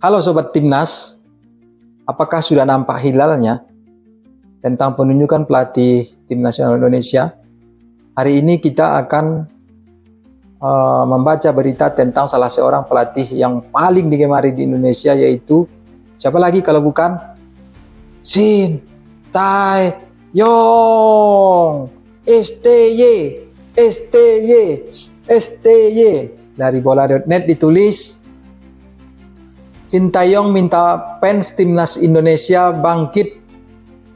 Halo Sobat Timnas, apakah sudah nampak hilalnya tentang penunjukan pelatih Tim Nasional Indonesia? Hari ini kita akan membaca berita tentang salah seorang pelatih yang paling digemari di Indonesia, yaitu siapa lagi kalau bukan Shin Tae-yong, STY. Dari bola.net ditulis, Shin Tae-yong minta fans Timnas Indonesia bangkit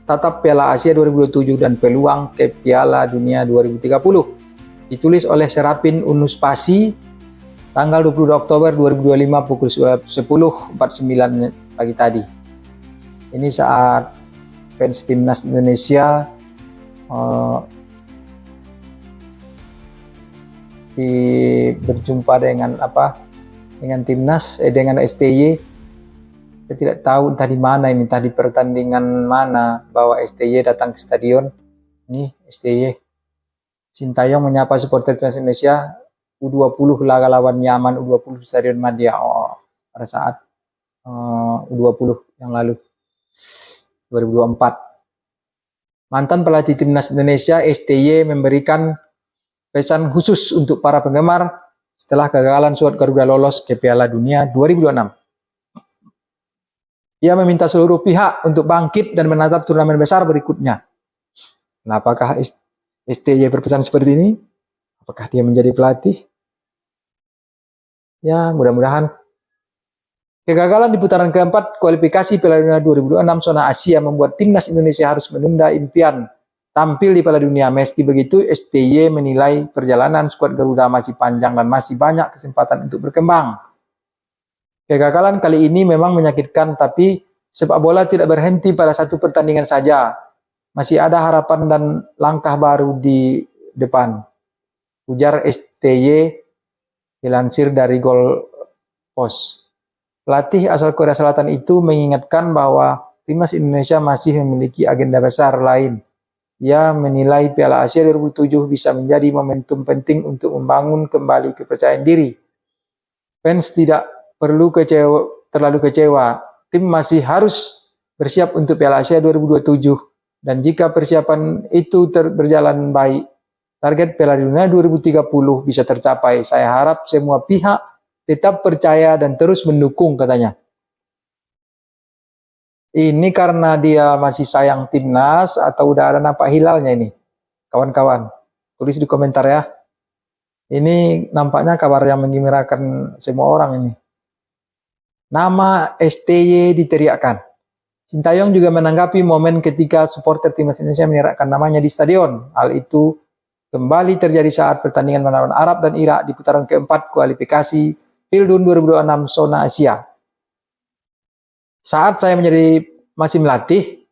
tatap Piala Asia 2027 dan peluang ke Piala Dunia 2030. Ditulis oleh Serapin Unuspasi tanggal 20 Oktober 2025 pukul 10.49 pagi tadi. Ini saat fans Timnas Indonesia berjumpa dengan Timnas, dengan STY. Saya tidak tahu entah di mana ini, entah di pertandingan mana bahwa STY datang ke stadion. Ini STY. Shin Tae-yong menyapa supporter Timnas Indonesia U20 laga lawan Yaman U20 di Stadion Madia pada saat U20 yang lalu 2024. Mantan pelatih Timnas Indonesia STY memberikan pesan khusus untuk para penggemar setelah kegagalan skuad Garuda lolos ke Piala Dunia 2026. Ia meminta seluruh pihak untuk bangkit dan menatap turnamen besar berikutnya. Nah, apakah STY berpesan seperti ini? Apakah dia menjadi pelatih? Ya, mudah-mudahan. Kegagalan di putaran keempat kualifikasi Piala Dunia 2026 zona Asia membuat Timnas Indonesia harus menunda impian tampil di Piala Dunia. Meski begitu, STY menilai perjalanan skuad Garuda masih panjang dan masih banyak kesempatan untuk berkembang. Kegagalan kali ini memang menyakitkan, tapi sepak bola tidak berhenti pada satu pertandingan saja. Masih ada harapan dan langkah baru di depan, ujar STY dilansir dari Goal Post. Pelatih asal Korea Selatan itu mengingatkan bahwa Timnas Indonesia masih memiliki agenda besar lain. Ia menilai Piala Asia 2007 bisa menjadi momentum penting untuk membangun kembali kepercayaan diri. Fans tidak perlu terlalu kecewa. Tim masih harus bersiap untuk Piala Asia 2027. Dan jika persiapan itu berjalan baik, target Piala Dunia 2030 bisa tercapai. Saya harap semua pihak tetap percaya dan terus mendukung, katanya. Ini karena dia masih sayang Timnas atau udah ada nampak hilalnya ini? Kawan-kawan, tulis di komentar ya. Ini nampaknya kabar yang menggembirakan semua orang ini. Nama STY diteriakkan. Shin Tae-yong juga menanggapi momen ketika supporter Timnas Indonesia meneriakkan namanya di stadion. Hal itu kembali terjadi saat pertandingan melawan Arab dan Irak di putaran keempat kualifikasi Pildun 2026 zona Asia. Saat saya masih melatih,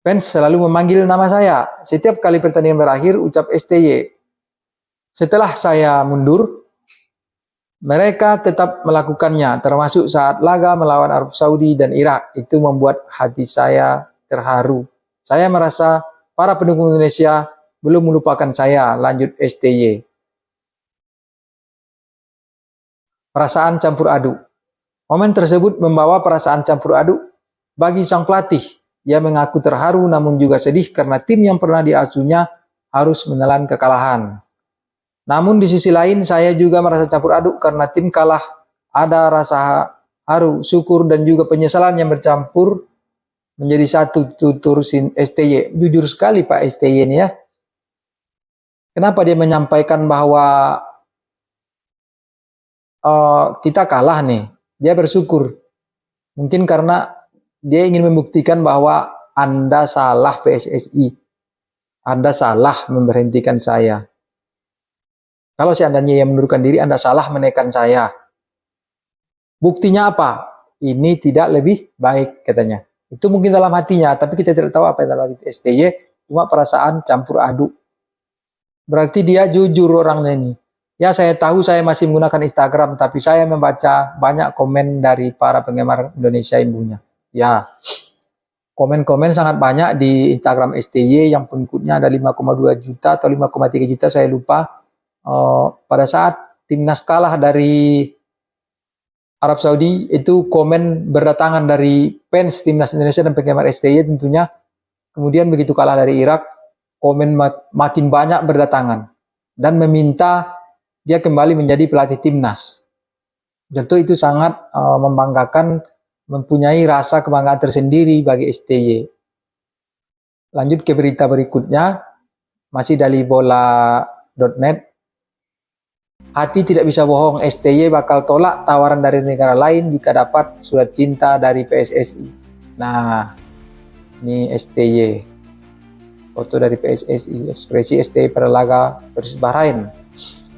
fans selalu memanggil nama saya. Setiap kali pertandingan berakhir, ucap STY. Setelah saya mundur, mereka tetap melakukannya, termasuk saat laga melawan Arab Saudi dan Irak. Itu membuat hati saya terharu. Saya merasa para pendukung Indonesia belum melupakan saya, lanjut STY. Perasaan campur aduk. Momen tersebut membawa perasaan campur aduk bagi sang pelatih. Ia mengaku terharu namun juga sedih karena tim yang pernah diasuhnya harus menelan kekalahan. Namun di sisi lain saya juga merasa campur aduk karena tim kalah. Ada rasa haru, syukur dan juga penyesalan yang bercampur menjadi satu, tutur STY. Jujur sekali Pak STY ini ya. Kenapa dia menyampaikan bahwa kita kalah nih? Dia bersyukur. Mungkin karena dia ingin membuktikan bahwa Anda salah PSSI. Anda salah memberhentikan saya. Kalau seandainya yang mundurkan diri, Anda salah menekan saya. Buktinya apa? Ini tidak lebih baik, katanya. Itu mungkin dalam hatinya, tapi kita tidak tahu apa yang dalam hati STY. Cuma perasaan campur aduk. Berarti dia jujur orangnya ini. Ya, saya tahu saya masih menggunakan Instagram, tapi saya membaca banyak komen dari para penggemar Indonesia Imbunya. Ya, komen-komen sangat banyak di Instagram STY yang pengikutnya ada 5,2 juta atau 5,3 juta, saya lupa. Pada saat Timnas kalah dari Arab Saudi itu komen berdatangan dari fans timnas Indonesia dan penggemar STY tentunya. Kemudian begitu kalah dari Irak, komen makin banyak berdatangan dan meminta dia kembali menjadi pelatih timnas. Tentu itu sangat membanggakan, mempunyai rasa kebanggaan tersendiri bagi STY. Lanjut ke berita berikutnya, masih dari bola.net. Hati tidak bisa bohong, STY bakal tolak tawaran dari negara lain jika dapat surat cinta dari PSSI. Nah, ini STY. Foto dari PSSI, ekspresi STY pada laga versus Bahrain.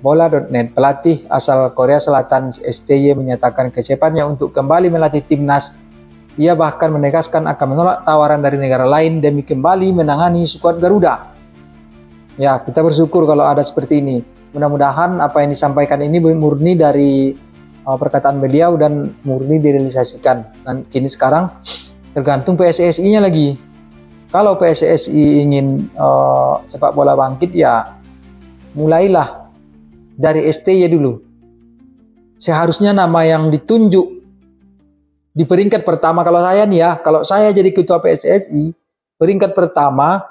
Bola.net, pelatih asal Korea Selatan STY menyatakan kesiapannya untuk kembali melatih timnas. Ia bahkan menegaskan akan menolak tawaran dari negara lain demi kembali menangani skuad Garuda. Ya, kita bersyukur kalau ada seperti ini. Mudah-mudahan apa yang disampaikan ini murni dari perkataan beliau dan murni direalisasikan. Dan kini sekarang tergantung PSSI-nya lagi. Kalau PSSI ingin sepak bola bangkit, ya mulailah dari STY dulu. Seharusnya nama yang ditunjuk di peringkat pertama, kalau saya nih ya, kalau saya jadi ketua PSSI, peringkat pertama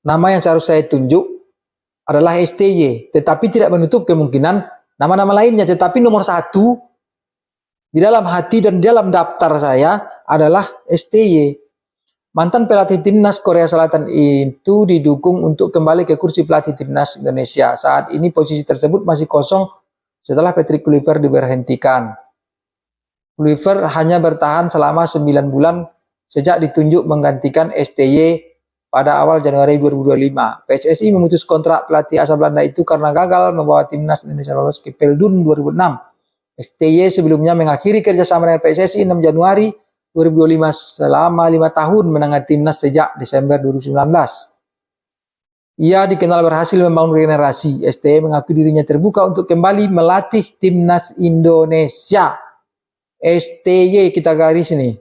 nama yang seharusnya saya tunjuk adalah STY, tetapi tidak menutup kemungkinan nama-nama lainnya. Tetapi nomor satu di dalam hati dan di dalam daftar saya adalah STY. Mantan pelatih timnas Korea Selatan itu didukung untuk kembali ke kursi pelatih timnas Indonesia. Saat ini posisi tersebut masih kosong setelah Patrick Kluivert diberhentikan. Kluivert hanya bertahan selama 9 bulan sejak ditunjuk menggantikan STY pada awal Januari 2025. PSSI memutus kontrak pelatih asal Belanda itu karena gagal membawa timnas Indonesia lolos ke Piala 2006. STY sebelumnya mengakhiri kerjasama dengan PSSI 6 Januari 2025 selama 5 tahun menangani timnas sejak Desember 2019. Ia dikenal berhasil membangun regenerasi. STY mengaku dirinya terbuka untuk kembali melatih timnas Indonesia. STY kita garis ini.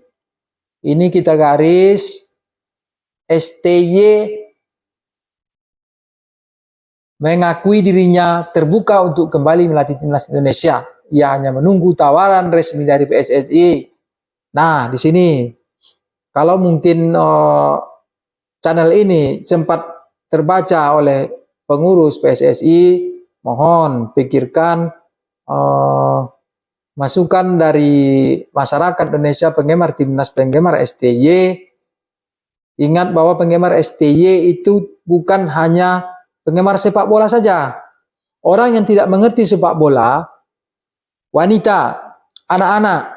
Ini kita garis. STY mengakui dirinya terbuka untuk kembali melatih timnas Indonesia. Ia hanya menunggu tawaran resmi dari PSSI. Nah, di sini kalau mungkin channel ini sempat terbaca oleh pengurus PSSI, mohon pikirkan masukan dari masyarakat Indonesia, penggemar timnas, penggemar STY. Ingat bahwa penggemar STY itu bukan hanya penggemar sepak bola saja. Orang yang tidak mengerti sepak bola, wanita, anak-anak,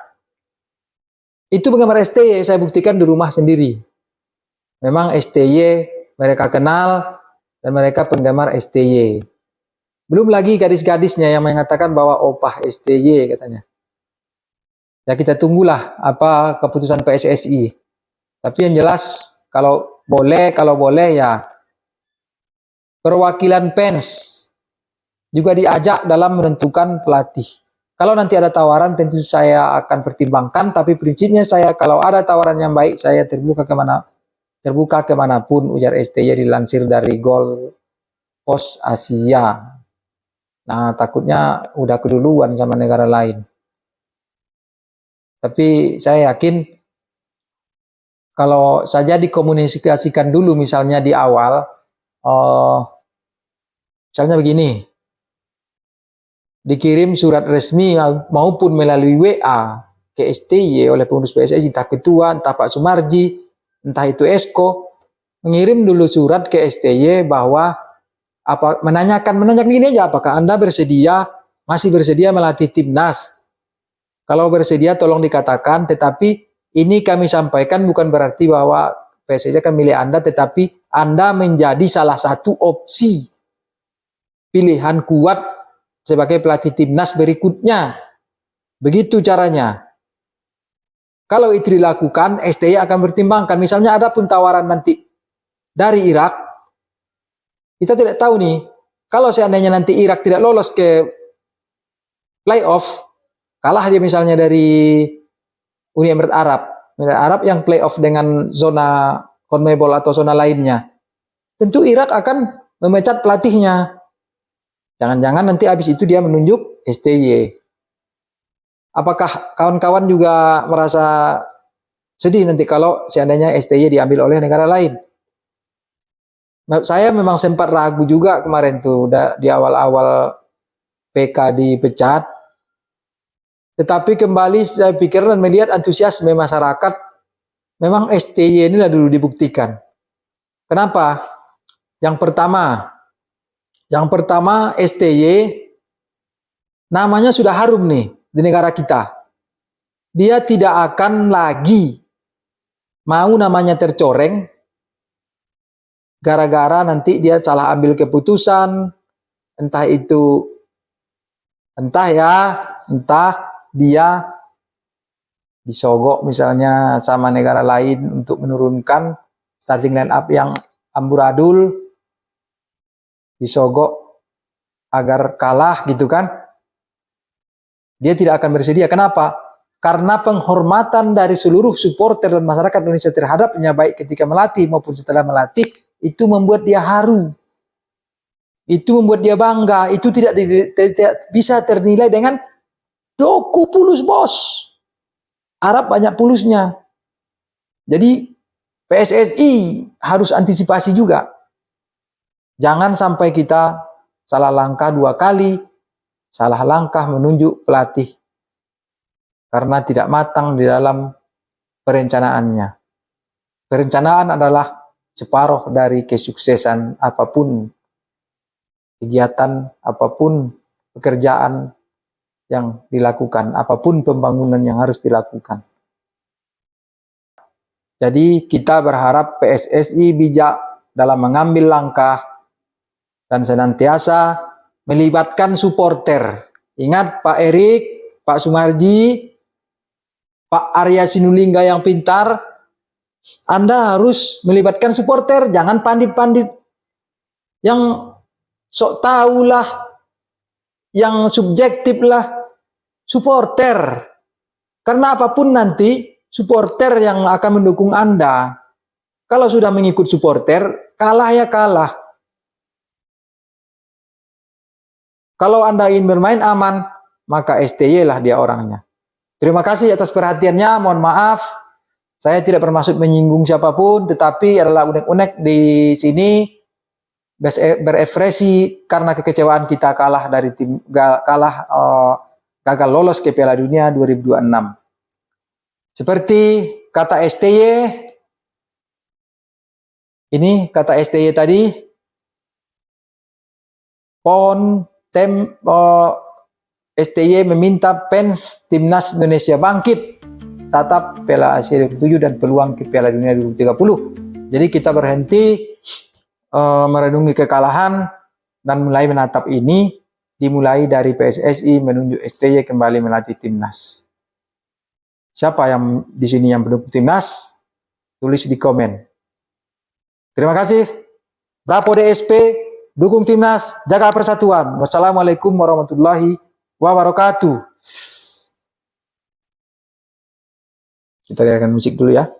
itu penggemar STY, saya buktikan di rumah sendiri. Memang STY mereka kenal dan mereka penggemar STY. Belum lagi gadis-gadisnya yang mengatakan bahwa opah STY katanya. Ya kita tunggulah apa keputusan PSSI. Tapi yang jelas kalau boleh ya perwakilan fans juga diajak dalam menentukan pelatih. Kalau nanti ada tawaran tentu saya akan pertimbangkan, tapi prinsipnya saya kalau ada tawaran yang baik saya terbuka kemanapun, ujar STY dilansir dari Gold Post Asia. Nah takutnya udah keduluan sama negara lain. Tapi saya yakin kalau saja dikomunikasikan dulu misalnya di awal, misalnya begini, dikirim surat resmi maupun melalui WA ke STY oleh pengurus PSSI, entah ketua, entah Pak Sumarji, entah itu Esko, mengirim dulu surat ke STY bahwa menanyakan ini aja, apakah Anda masih bersedia melatih timnas? Kalau bersedia tolong dikatakan, tetapi ini kami sampaikan bukan berarti bahwa PSSI akan milih Anda, tetapi Anda menjadi salah satu opsi pilihan kuat sebagai pelatih timnas berikutnya. Begitu caranya. Kalau itu dilakukan, STY akan bertimbangkan. Misalnya ada pun tawaran nanti dari Irak, kita tidak tahu nih, kalau seandainya nanti Irak tidak lolos ke playoff, kalah dia misalnya dari Uni Emirat Arab yang playoff dengan zona CONMEBOL atau zona lainnya, tentu Irak akan memecat pelatihnya. Jangan-jangan nanti habis itu dia menunjuk STY. Apakah kawan-kawan juga merasa sedih nanti kalau seandainya STY diambil oleh negara lain? Saya memang sempat ragu juga kemarin tuh di awal-awal PK dipecat. Tetapi kembali saya pikir dan melihat antusiasme masyarakat, memang STY inilah dulu dibuktikan. Kenapa? Yang pertama STY namanya sudah harum nih di negara kita. Dia tidak akan lagi mau namanya tercoreng gara-gara nanti dia salah ambil keputusan, entah dia disogok misalnya sama negara lain untuk menurunkan starting line up yang amburadul, disogok agar kalah gitu kan. Dia tidak akan bersedia. Kenapa? Karena penghormatan dari seluruh supporter dan masyarakat Indonesia terhadapnya, baik ketika melatih maupun setelah melatih, itu membuat dia haru. Itu membuat dia bangga. Itu tidak bisa ternilai dengan doku pulus bos. Arab banyak pulusnya. Jadi PSSI harus antisipasi juga. Jangan sampai kita salah langkah 2 kali, salah langkah menunjuk pelatih karena tidak matang di dalam perencanaannya. Perencanaan adalah separuh dari kesuksesan apapun kegiatan, apapun pekerjaan yang dilakukan, apapun pembangunan yang harus dilakukan. Jadi kita berharap PSSI bijak dalam mengambil langkah dan senantiasa melibatkan supporter. Ingat Pak Erik, Pak Sumarji, Pak Arya Sinulinga yang pintar, Anda harus melibatkan supporter, jangan pandit-pandit yang sok tahulah, yang subjektif lah, supporter. Karena apapun nanti, supporter yang akan mendukung Anda. Kalau sudah mengikut supporter, kalah ya kalah. Kalau Anda ingin bermain aman, maka STY lah dia orangnya. Terima kasih atas perhatiannya, mohon maaf. Saya tidak bermaksud menyinggung siapapun, tetapi adalah unek-unek di sini berekspresi karena kekecewaan kita kalah dari tim gagal lolos ke Piala Dunia 2026. Seperti kata STY, ini kata STY tadi, STY meminta fans timnas Indonesia bangkit, tatap Piala Asia 2007 dan peluang ke Piala Dunia 2030. Jadi kita berhenti merenungi kekalahan dan mulai menatap ini, dimulai dari PSSI menunjuk STY kembali melatih timnas. Siapa yang di sini yang pendukung timnas? Tulis di komen. Terima kasih. Bravo DSP, dukung timnas, jaga persatuan. Wassalamualaikum warahmatullahi wabarakatuh. Kita dengarkan musik dulu ya.